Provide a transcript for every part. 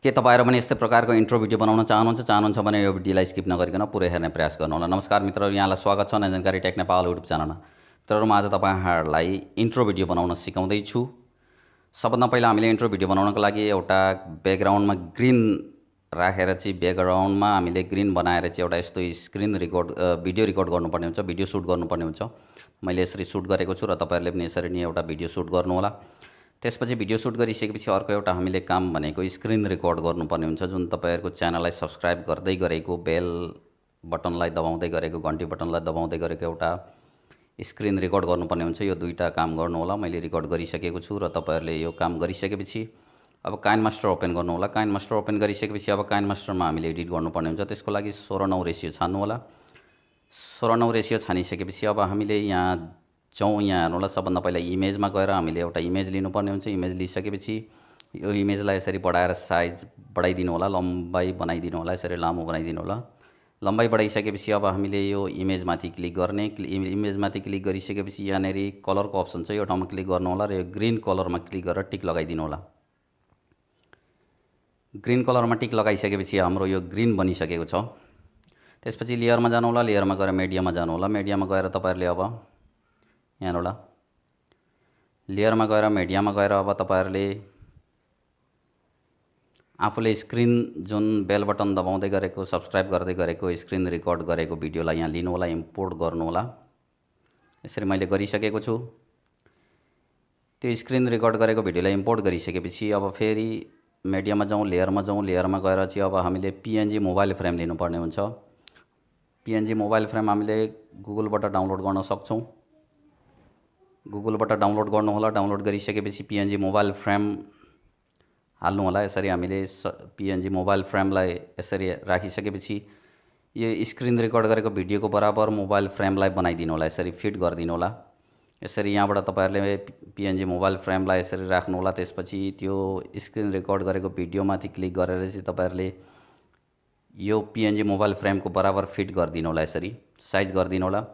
के तपाईहरु पनि यस्तै प्रकारको इन्ट्रो भिडियो बनाउन चाहनुहुन्छ भने यो भिडियोलाई स्किप नगरिकन पुरै हेर्ने प्रयास गर्नुहोला। नमस्कार मित्रहरु, यहाँलाई स्वागत छ नयाँ जानकारी टेक्नेपाल युट्युब च्यानलमा। मित्रहरु, म आज तपाईहरुलाई इन्ट्रो भिडियो बनाउन सिकाउँदै छु। सबभन्दा पहिला हामीले इन्ट्रो भिडियो बनाउनको लागि एउटा ब्याकग्राउन्डमा ग्रीन राखेर चाहिँ ब्याकग्राउन्डमा हामीले ग्रीन बनाएर चाहिँ एउटा यस्तो स्क्रिन रेकर्ड भिडियो रेकर्ड गर्नुपर्ने हुन्छ, भिडियो सुट गर्नुपर्ने हुन्छ। मैले यसरी सुट गरेको छु र तपाईहरुले पनि यसरी नै एउटा भिडियो सुट गर्नु होला। त्यसपछि भिडियो सुट गरिसकेपछि अर्को एउटा हामीले काम भनेको स्क्रिन रेकर्ड गर्नुपर्ने हुन्छ, जुन तपाईहरुको च्यानललाई सब्स्क्राइब गर्दै गरेको बेल बटनलाई दबाउँदै गरेको घण्टी बटनलाई दबाउँदै गरेको एउटा स्क्रिन रेकर्ड गर्नुपर्ने हुन्छ। यो दुईटा काम गर्नु होला। मैले रेकर्ड गरिसकेको छु र तपाईहरुले यो काम गरिसकेपछि अब काइनमास्टर ओपन गर्नु होला। काइनमास्टर ओपन गरिसकेपछि अब काइनमास्टरमा हामीले एडिट गर्नुपर्ने हुन्छ। त्यसको लागि 16:9 रेशियो छान्नु होला। 16:9 रेशियो छानिसकेपछि अब हामीले यहाँ जाउँ। यहाँ हेर्नु होला, सबभन्दा पहिला इमेजमा गएर हामीले एउटा इमेज लिनुपर्ने हुन्छ। इमेज लिइसकेपछि यो इमेजलाई यसरी बढाएर साइज बढाइदिनु होला, लम्बाइ बनाइदिनु होला, यसरी लामो बनाइदिनु होला। लम्बाइ बढाइसकेपछि अब हामीले यो इमेजमाथि क्लिक गर्ने। इमेजमाथि क्लिक गरिसकेपछि यहाँनेरि कलरको अप्सन छ, यो ठाउँमा क्लिक गर्नु होला र यो ग्रीन कलरमा क्लिक गरेर टिक लगाइदिनु होला। ग्रीन कलरमा टिक लगाइसकेपछि हाम्रो यो ग्रीन बनिसकेको छ। त्यसपछि लेयरमा जानु होला, लेयरमा गएर मिडियामा जानु होला। मिडियामा गएर तपाईहरुले अब यहाँ होला, लेयरमा गएर मिडियामा गएर अब तपाईहरुले आफूले स्क्रिन जुन बेल बटन दबाउँदै गरेको सब्स्क्राइब गर्दै गरेको स्क्रिन रेकर्ड गरेको भिडियोलाई यहाँ लिनु होला, इम्पोर्ट गर्नु होला। यसरी मैले गरिसकेको छु। त्यो स्क्रिन रेकर्ड गरेको भिडियोलाई इम्पोर्ट गरिसकेपछि अब फेरि मिडियामा जाउँ, लेयरमा जाउँ। लेयरमा गएर चाहिँ अब हामीले पीएनजी मोबाइल फ्रेम लिनुपर्ने हुन्छ। पीएनजी मोबाइल फ्रेम हामीले गुगलबाट डाउनलोड गर्न सक्छौँ। गुगलबाट डाउनलोड गर्नु होला। डाउनलोड गरिसकेपछि पीएनजी मोबाइल फ्रेम हाल्नु होला। यसरी हामीले पीएनजी मोबाइल फ्रेमलाई यसरी राखिसकेपछि यो स्क्रिन रेकर्ड गरेको भिडियोको बराबर मोबाइल फ्रेमलाई बनाइदिनु होला, यसरी फिट गरिदिनु होला। यसरी यहाँबाट तपाईहरुले पीएनजी मोबाइल फ्रेमलाई यसरी राख्नु होला। त्यसपछि त्यो स्क्रिन रेकर्ड गरेको भिडियोमाथि क्लिक गरेर चाहिँ तपाईहरुले यो पीएनजी मोबाइल फ्रेमको बराबर फिट गरिदिनु होला, यसरी साइज गरिदिनु होला।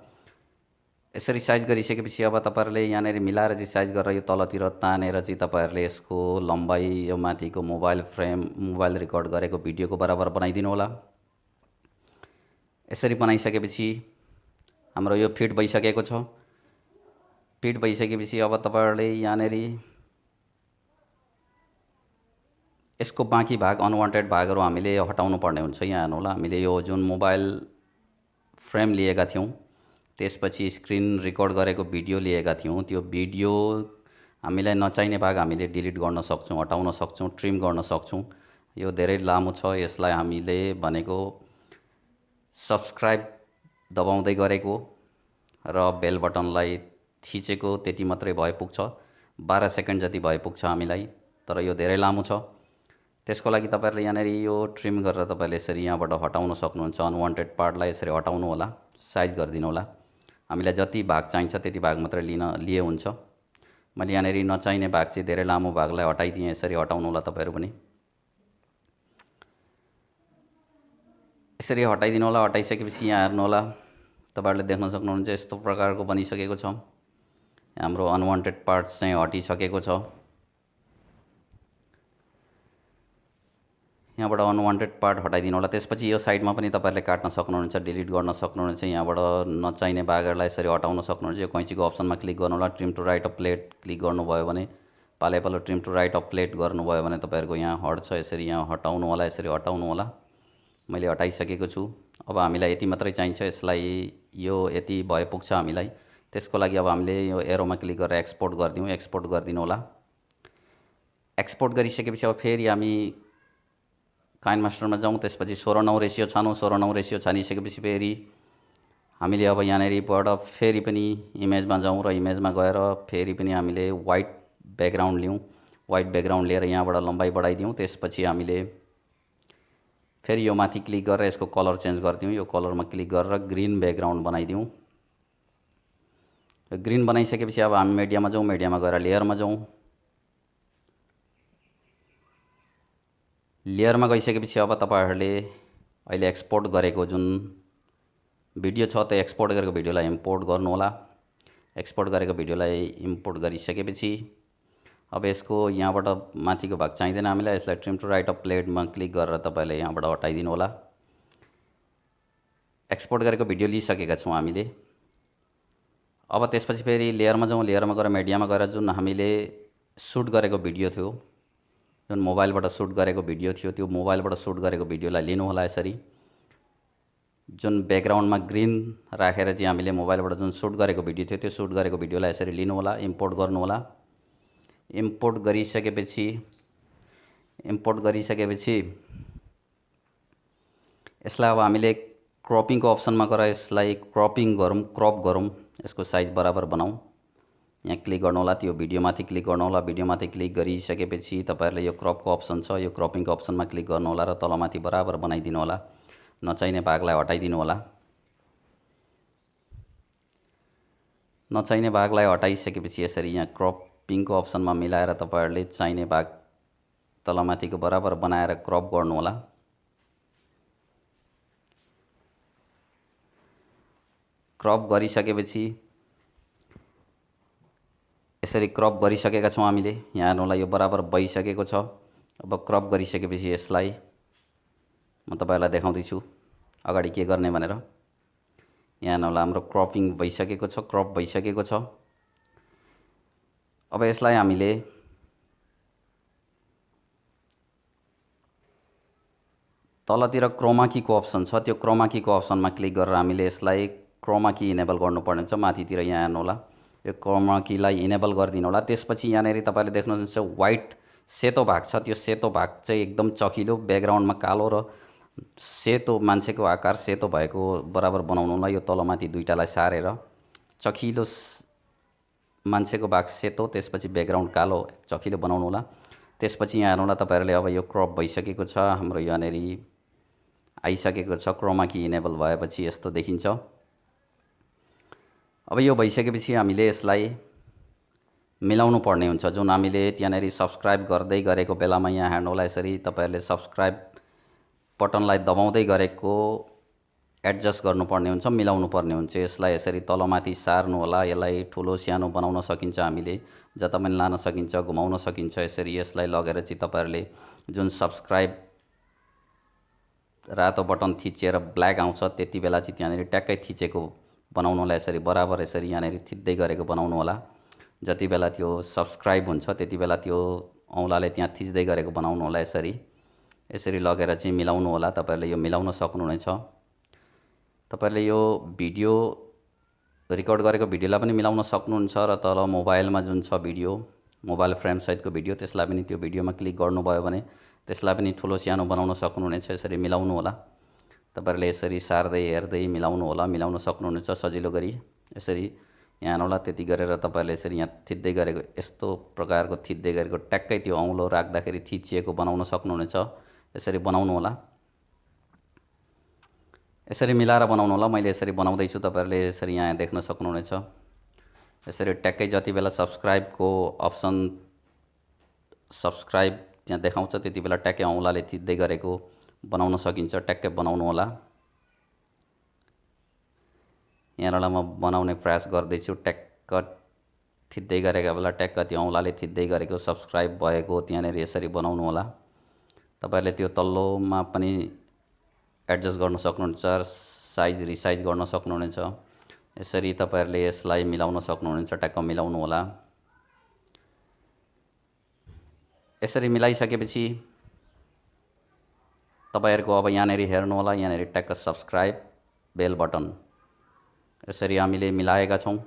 यसरी साइज गरिसकेपछि अब तपाईहरुले यहाँनेरि मिलाएर चाहिँ साइज गरेर यो तलतिर तानेर चाहिँ तपाईहरुले यसको लम्बाइ यो माथिको मोबाइल फ्रेम मोबाइल रेकर्ड गरेको भिडियोको बराबर बनाइदिनु होला। यसरी बनाइसकेपछि हाम्रो यो फिट भइसकेको छ। फिट भइसकेपछि अब तपाईहरुले यहाँनेरि यसको बाँकी भाग अनवान्टेड भागहरु हामीले हटाउनु पर्ने हुन्छ। यहाँ हेर्नु होला, हामीले यो जुन मोबाइल फ्रेम लिएका थियौं, त्यसपछि स्क्रिन रेकर्ड गरेको भिडियो लिएका थियौं, त्यो भिडियो हामीलाई नचाहिने भाग हामीले डिलिट गर्न सक्छौं, हटाउन सक्छौं, ट्रिम गर्न सक्छौं। यो धेरै लामो छ। यसलाई हामीले भनेको सब्स्क्राइब दबाउँदै गरेको र बेल बटनलाई थिचेको त्यति मात्रै भए पुग्छ। 12 सेकेन्ड जति भए पुग्छ हामीलाई, तर यो धेरै लामो छ। त्यसको लागि तपाईहरुले यहाँनेरि यो ट्रिम गरेर तपाईहरुले यसरी यहाँबाट हटाउन सक्नुहुन्छ। अनवान्टेड पार्टलाई यसरी हटाउनु होला, साइज गरिदिनु होला। हामीलाई जति भाग चाहिन्छ त्यति भाग मात्रै लिए हुन्छ। मैले यहाँनेरि नचाहिने भाग चाहिँ धेरै लामो भागलाई हटाइदिएँ। यसरी हटाउनु होला तपाईहरु पनि। यसरी हटाइदिनु होला। हटाइसकेपछि यहाँ हेर्नु होला, तपाईहरुले देख्न सक्नुहुन्छ यस्तो प्रकारको बनिसकेको छ। हाम्रो अनवान्टेड पार्ट्स चाहिँ हटिसकेको छ। यहाँबाट अनवान्टेड पार्ट हटाइदिनु होला। त्यसपछि यो साइडमा पनि तपाईहरुले काट्न सक्नुहुन्छ, डिलिट गर्न सक्नुहुन्छ। यहाँबाट नचाहिने भागहरुलाई यसरी हटाउन सक्नुहुन्छ। यो कैंचीको अप्सनमा क्लिक गर्नु होला। Trim to right of plate click गर्नुभयो भने पालैपालो trim to right of plate गर्नुभयो भने तपाईहरुको यहाँ हट्छ। यसरी यहाँ हटाउनु होला, यसरी हटाउनु होला। मैले हटाइसकेको छु। अब हामीलाई यति मात्रै चाहिन्छ। यसलाई यो यति भए पुग्छ हामीलाई। त्यसको लागि अब हामीले यो एरोमा क्लिक गरेर एक्सपोर्ट गर्दियौं। एक्सपोर्ट गरिदिनु होला। एक्सपोर्ट गरिसकेपछि अब फेरि हामी काइनमास्टरमा जाउँ। त्यसपछि 16:9 रेशियो छानौँ। 16:9 रेशियो छानिसकेपछि फेरि हामीले अब यहाँनेरिबाट फेरि पनि इमेजमा जाउँ र इमेजमा गएर फेरि पनि हामीले व्हाइट ब्याकग्राउन्ड लियौँ। व्हाइट ब्याकग्राउन्ड लिएर यहाँबाट लम्बाइ बढाइदियौँ। त्यसपछि हामीले फेरि यो माथि क्लिक गरेर यसको कलर चेन्ज गर्दियौँ। यो कलरमा क्लिक गरेर ग्रीन ब्याकग्राउन्ड बनाइदियौँ। ग्रीन बनाइसकेपछि अब हामी मिडियामा जाउँ। मिडियामा गएर लेयरमा जाउँ। लेयरमा गइसकेपछि अब तपाईहरुले अहिले एक्सपोर्ट गरेको जुन भिडियो छ त्यो एक्सपोर्ट गरेको भिडियोलाई इम्पोर्ट गर्नु होला। एक्सपोर्ट गरेको भिडियोलाई इम्पोर्ट गरिसकेपछि अब यसको यहाँबाट माथिको भाग चाहिँदैन हामीलाई, यसलाई ट्रिम टु राइट अफ प्लेटमा क्लिक गरेर तपाईँले यहाँबाट हटाइदिनु होला। एक्सपोर्ट गरेको भिडियो लिइसकेका छौँ हामीले। अब त्यसपछि फेरि लेयरमा जाउँ, लेयरमा गएर मिडियामा गएर जुन हामीले सुट गरेको भिडियो थियो, जुन मोबाइलबाट सुट गरेको भिडियो थियो, त्यो मोबाइलबाट सुट गरेको भिडियोलाई लिनु होला। यसरी जुन ब्याकग्राउन्डमा ग्रीन राखेर चाहिँ हामीले मोबाइलबाट जुन सुट गरेको भिडियो थियो, त्यो सुट गरेको भिडियोलाई यसरी लिनु होला, इम्पोर्ट गर्नु होला। इम्पोर्ट गरिसकेपछि यसलाई अब हामीले क्रपिङको अप्सनमा गएर यसलाई क्रप गरौँ, यसको साइज बराबर बनाऊँ। यहाँ क्लिक गर्नु होला, त्यो भिडियोमाथि क्लिक गर्नु होला। भिडियोमाथि क्लिक गरिसकेपछि तपाईँहरूले यो क्रपको अप्सन छ, यो क्रपिङको अप्सनमा क्लिक गर्नु होला र तलमाथि बराबर बनाइदिनु होला। नचाहिने भागलाई हटाइदिनु होला। नचाहिने भागलाई हटाइसकेपछि यसरी यहाँ क्रपिङको अप्सनमा मिलाएर तपाईँहरूले चाहिने भाग तलमाथिको बराबर बनाएर क्रप गर्नु होला। क्रप गरिसकेपछि यसरी क्रप गरिसकेका छौँ हामीले। यहाँ हेर्नुहोला, यो बराबर भइसकेको छ। अब क्रप गरिसकेपछि यसलाई म तपाईँहरूलाई देखाउँदैछु अगाडि के गर्ने भनेर। यहाँ हेर्नुहोला, हाम्रो क्रपिङ भइसकेको छ, क्रप भइसकेको छ। अब यसलाई हामीले तलतिर क्रोमा कीको अप्सन छ, त्यो क्रोमा कीको अप्सनमा क्लिक गरेर हामीले यसलाई क्रोमा की इनेबल गर्नुपर्ने हुन्छ। माथितिर यहाँ हेर्नुहोला, यो क्रोमा कीलाई इनेबल गरिदिनु होला। त्यसपछि यहाँनिर तपाईँले देख्नुहुन्छ व्हाइट सेतो भाग छ, त्यो सेतो भाग चाहिँ एकदम चकिलो, ब्याकग्राउन्डमा कालो र सेतो मान्छेको आकार सेतो भएको बराबर बनाउनु होला। यो तलमाथि दुईटालाई सारेर चकिलो मान्छेको भाग सेतो, त्यसपछि ब्याकग्राउन्ड कालो चकिलो बनाउनु होला। त्यसपछि यहाँ हेर्नुहोला, तपाईँहरूले अब यो क्रप भइसकेको छ, हाम्रो यहाँनिर आइसकेको छ। क्रोमा की इनेबल भएपछि यस्तो देखिन्छ। अब यो भइसकेपछि हामीले यसलाई मिलाउनु पर्ने हुन्छ। जुन हामीले त्यहाँनिर सब्सक्राइब गर्दै गरेको बेलामा यहाँ हेर्नुहोला, यसरी तपाईँहरूले सब्सक्राइब बटनलाई दबाउँदै गरेको एडजस्ट गर्नुपर्ने हुन्छ, मिलाउनु पर्ने हुन्छ। यसलाई यसरी तलमाथि सार्नु होला। यसलाई ठुलो सानो बनाउन सकिन्छ, हामीले जता पनि लान सकिन्छ, घुमाउन सकिन्छ। यसरी यसलाई लगेर चाहिँ तपाईँहरूले जुन सब्सक्राइब रातो बटन थिचेर ब्ल्याक आउँछ, त्यति बेला चाहिँ त्यहाँनिर ट्याक्कै थिचेको बनाउनु होला। यसरी बराबर यसरी यहाँनिर थिच्दै गरेको बनाउनु होला। जति बेला त्यो सब्सक्राइब हुन्छ त्यति बेला त्यो औँलाले त्यहाँ थिच्दै गरेको बनाउनु होला। यसरी लगेर चाहिँ मिलाउनु होला। तपाईँहरूले यो मिलाउन सक्नुहुनेछ। तपाईँहरूले यो भिडियो रेकर्ड गरेको भिडियोलाई पनि मिलाउन सक्नुहुन्छ र तल मोबाइलमा जुन छ भिडियो, मोबाइल फ्रेम सहितको भिडियो, त्यसलाई पनि त्यो भिडियोमा क्लिक गर्नुभयो भने त्यसलाई पनि ठुलो सानो बनाउन सक्नुहुनेछ। यसरी मिलाउनु होला। तपाईँहरूले यसरी सार्दै हेर्दै मिलाउनु होला, मिलाउन सक्नुहुनेछ सजिलो गरी। यसरी यहाँ हेर्नुहोला, त्यति गरेर तपाईँहरूले यसरी यहाँ थिच्दै गरेको, यस्तो प्रकारको थिच्दै गरेको ट्याक्कै त्यो औँलो राख्दाखेरि थिचिएको बनाउन सक्नुहुनेछ। यसरी बनाउनु होला। यसरी मिलाएर बनाउनु होला। मैले यसरी बनाउँदैछु, तपाईँहरूले यसरी यहाँ देख्न सक्नुहुनेछ। यसरी ट्याक्कै जति बेला सब्सक्राइबको अप्सन सब्सक्राइब त्यहाँ देखाउँछ त्यति बेला ट्याक्कै औँलाले थिच्दै गरेको बनाउन सकिन्छ। ट्याक्कै बनाउनु होला। यहाँबाट म बनाउने प्रयास गर्दैछु। ट्याक्क थिच्दै गरेको बेला ट्याक्क त्यो औँलाले थिच्दै गरेको सब्सक्राइब भएको त्यहाँनिर यसरी बनाउनु होला। तपाईँहरूले त्यो तल्लोमा पनि एडजस्ट गर्न सक्नुहुन्छ, साइज रिसाइज गर्न सक्नुहुनेछ। यसरी तपाईँहरूले यसलाई मिलाउन सक्नुहुनेछ। ट्याक्क मिलाउनु होला। यसरी मिलाइसकेपछि तपाईँहरूको अब यहाँनिर हेर्नु होला, यहाँनिर ट्याक्क सब्सक्राइब बेल बटन यसरी हामीले मिलाएका छौँ।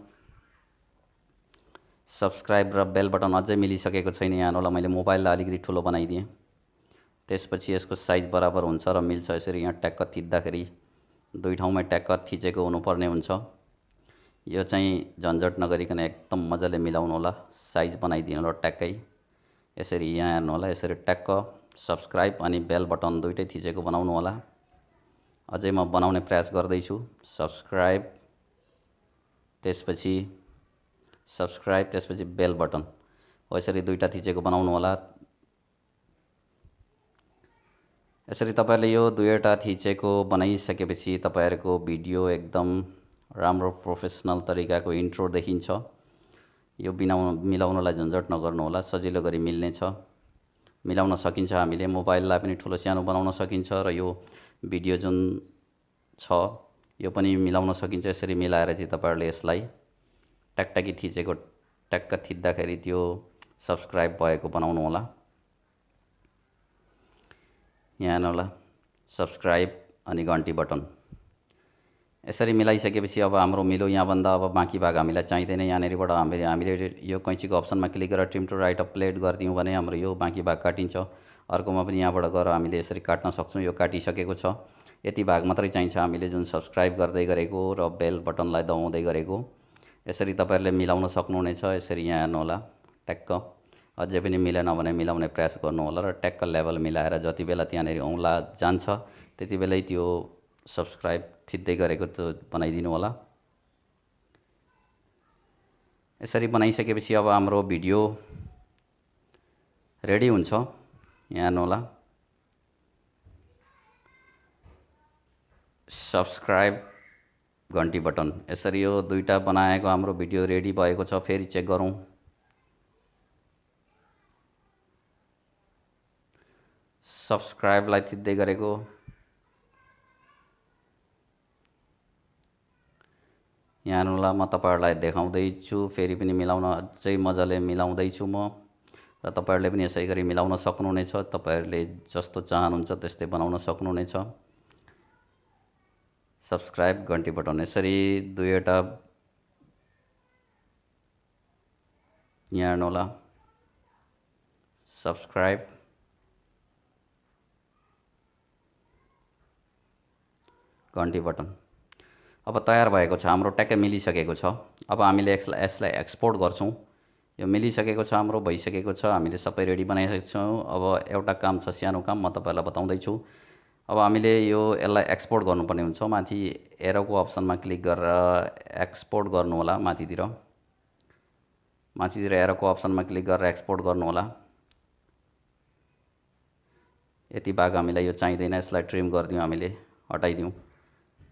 सब्सक्राइब र बेल बटन अझै मिलिसकेको छैन। यहाँ हेर्नु होला, मैले मोबाइललाई अलिकति ठुलो बनाइदिएँ। त्यसपछि यसको साइज बराबर हुन्छ र मिल्छ। यसरी यहाँ ट्याक्क थिच्दाखेरि दुई ठाउँमै ट्याक्क थिचेको हुनुपर्ने हुन्छ। यो चाहिँ झन्झट नगरिकन एकदम मजाले मिलाउनु होला, साइज बनाइदिनु होला ट्याक्कै। यसरी यहाँ हेर्नु होला, यसरी ट्याक्क सब्सक्राइब अनि बेल बटन दुइटै थिचेको बनाउनु होला। अझै म बनाउने प्रयास गर्दैछु। सब्सक्राइब, त्यसपछि सब्सक्राइब, त्यसपछि बेल बटन हो, यसरी दुईटा थिचेको बनाउनु होला। यसरी तपाईँहरूले यो दुईवटा थिचेको बनाइसकेपछि तपाईँहरूको भिडियो एकदम राम्रो प्रोफेसनल तरिकाको इन्ट्रो देखिन्छ। यो मिलाउनलाई झन्झट नगर्नु होला, सजिलो गरी मिल्ने छ। मिलाउन सकिन्छ, हामीले मोबाइललाई पनि ठुलो सानो बनाउन सकिन्छ र यो भिडियो जुन छ यो पनि मिलाउन सकिन्छ। यसरी मिलाएर चाहिँ तपाईहरुले यसलाई ट्याकट्याकी थिचेको ट्याक्क थिच्दाखेरि त्यो सब्स्क्राइब भएको बनाउनु होला। यहाँ हेर्नु होला, सब्स्क्राइब अनि घन्टी बटन। यसरी मिलाइसकेपछि अब हाम्रो मिलो यहाँभन्दा अब बाँकी भाग हामीलाई चाहिँदैन। यहाँनिरबाट हामीले यो कैँचीको अप्सनमा क्लिक गरेर trim to right of plate गरिदियौँ भने हाम्रो यो बाँकी भाग काटिन्छ। अर्कोमा पनि यहाँबाट गएर हामीले यसरी काट्न सक्छौँ। यो काटिसकेको छ, यति भाग मात्रै चाहिन्छ हामीले जुन सब्स्क्राइब गर्दै गरेको र बेल बटनलाई दबाउँदै गरेको। यसरी तपाईहरुले मिलाउन सक्नुहुनेछ। यसरी यहाँ हेर्नु होला, ट्याक्क अझै पनि मिलेन भने मिलाउने प्रयास गर्नु होला र ट्याक्क लेभल मिलाएर जति बेला त्यहाँनेरि औँला जान्छ त्यति बेलै त्यो सब्स्क्राइब थिच्दै गरेको त्यो बनाइदिनु होला। यसरी बनाइसकेपछि अब हाम्रो भिडियो रेडी हुन्छ। यहाँ हेर्नु होला, सब्स्क्राइब घन्टी बटन। यसरी यो दुईटा बनाएको हाम्रो भिडियो रेडी भएको छ। फेरि चेक गरौँ। सब्स्क्राइबलाई थिच्दै गरेको, यहाँ हेर्नु होला, म तपाईहरुलाई देखाउँदैछु। फेरि पनि मिलाउन अझै मजाले मिलाउँदैछु म, र तपाईहरुले पनि यसै गरी मिलाउन सक्नुहुनेछ। तपाईहरुले जस्तो चाहनुहुन्छ त्यस्तै बनाउन सक्नुहुनेछ। सब्स्क्राइब घन्टी बटन यसरी दुईवटा यहाँ हेर्नु होला, सब्स्क्राइब घन्टी बटन। अब तयार भएको छ, हाम्रो ट्याक्कै मिलिसकेको छ। अब हामीले यसलाई एक्सपोर्ट गर्छौँ। यो मिलिसकेको छ, हाम्रो भइसकेको छ, हामीले सबै रेडी बनाइसकेको छौँ। अब एउटा काम छ, सानो काम, म तपाईहरुलाई बताउँदैछु। अब हामीले यसलाई एक्सपोर्ट गर्नुपर्ने हुन्छ। माथि एरोको अप्सनमा क्लिक गरेर एक्सपोर्ट गर्नु होला। माथितिर एरोको अप्सनमा क्लिक गरेर एक्सपोर्ट गर्नु होला। यति भाग हामीलाई यो चाहिँदैन, यसलाई ट्रिम गरिदिउँ, हामीले हटाइदिउँ,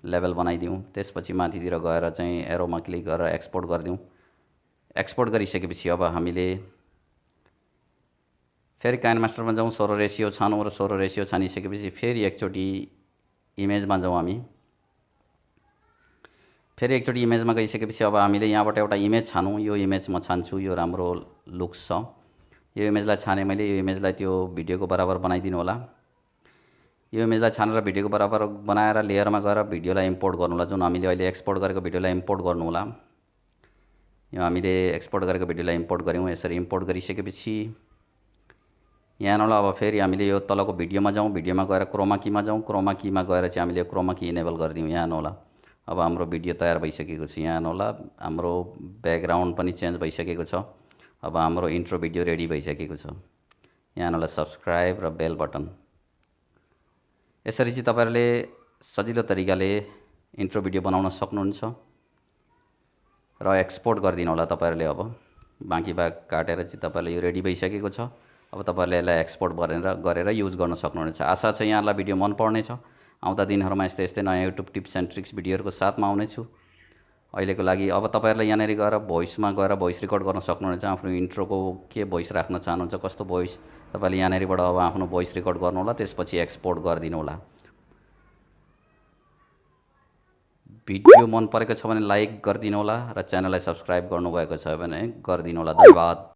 लेभल बनाइदिउँ। त्यसपछि माथितिर गएर चाहिँ एरोमा क्लिक गरेर एक्सपोर्ट गरिदिउँ। एक्सपोर्ट गरिसकेपछि अब हामीले फेरि काइनमास्टरमा जाउँ, 16 रेसियो छानौँ र 16 रेसियो छानिसकेपछि फेरि एकचोटि इमेजमा जाउँ। हामी फेरि एकचोटि इमेजमा गइसकेपछि अब हामीले यहाँबाट एउटा इमेज छानौँ। यो इमेज म छान्छु, यो राम्रो लुक्स छ। यो इमेजलाई छाने मैले, यो इमेजलाई त्यो भिडियोको बराबर बनाइदिनु होला। यो इमेजलाई छानेर भिडियोको बराबर बनाएर लेयरमा गएर भिडियोलाई इम्पोर्ट गर्नु होला। जुन हामीले अहिले एक्सपोर्ट गरेको भिडियोलाई इम्पोर्ट गर्नु होला। यो हामीले एक्सपोर्ट गरेको भिडियोलाई इम्पोर्ट गऱ्यौँ। यसरी इम्पोर्ट गरिसकेपछि यहाँ हेर्नु होला, अब फेरि हामीले यो तलको भिडियोमा जाउँ। भिडियोमा गएर क्रोमा कीमा जाउँ। क्रोमा कीमा गएर चाहिँ हामीले क्रोमा की इनेबल गरिदिउँ। यहाँ हेर्नु होला, अब हाम्रो भिडियो तयार भइसकेको छ। यहाँ हेर्नु होला, हाम्रो ब्याकग्राउन्ड पनि चेन्ज भइसकेको छ। अब हाम्रो इन्ट्रो भिडियो रेडी भइसकेको छ। यहाँ हेर्नु होला, सब्स्क्राइब र बेल बटन। यसरी चाहिँ तपाईहरुले सजिलो तरिकाले इन्ट्रो भिडियो बनाउन सक्नुहुन्छ र एक्सपोर्ट गरिदिनु होला तपाईहरुले। अब बाँकी भाग काटेर चाहिँ तपाईहरुले यो रेडी भइसकेको छ। अब तपाईहरुले यसलाई एक्सपोर्ट गरेर युज गर्न सक्नुहुनेछ। आशा छ यहाँलाई भिडियो मन पर्नेछ। आउँदा दिनहरुमा यस्तै यस्तै नयाँ युट्युब टिप्स एन्ड ट्रिक्स भिडियोहरुको साथमा आउनेछु। अहिलेको लागि अब तपाईहरुले यहाँनेरि गएर भोइसमा गएर भोइस रेकर्ड गर्न सक्नुहुनेछ। आफ्नो इन्ट्रोको के भोइस राख्न चाहनुहुन्छ, कस्तो भोइस, तपाईले यहाँनेरिबाट अब आफ्नो भोइस रेकर्ड गर्नु होला। त्यसपछि एक्सपोर्ट गरिदिनु होला। भिडियो मन परेको छ भने लाइक गरिदिनु होला र च्यानललाई सब्स्क्राइब गर्नुभएको छ भने गरिदिनु होला। धन्यवाद।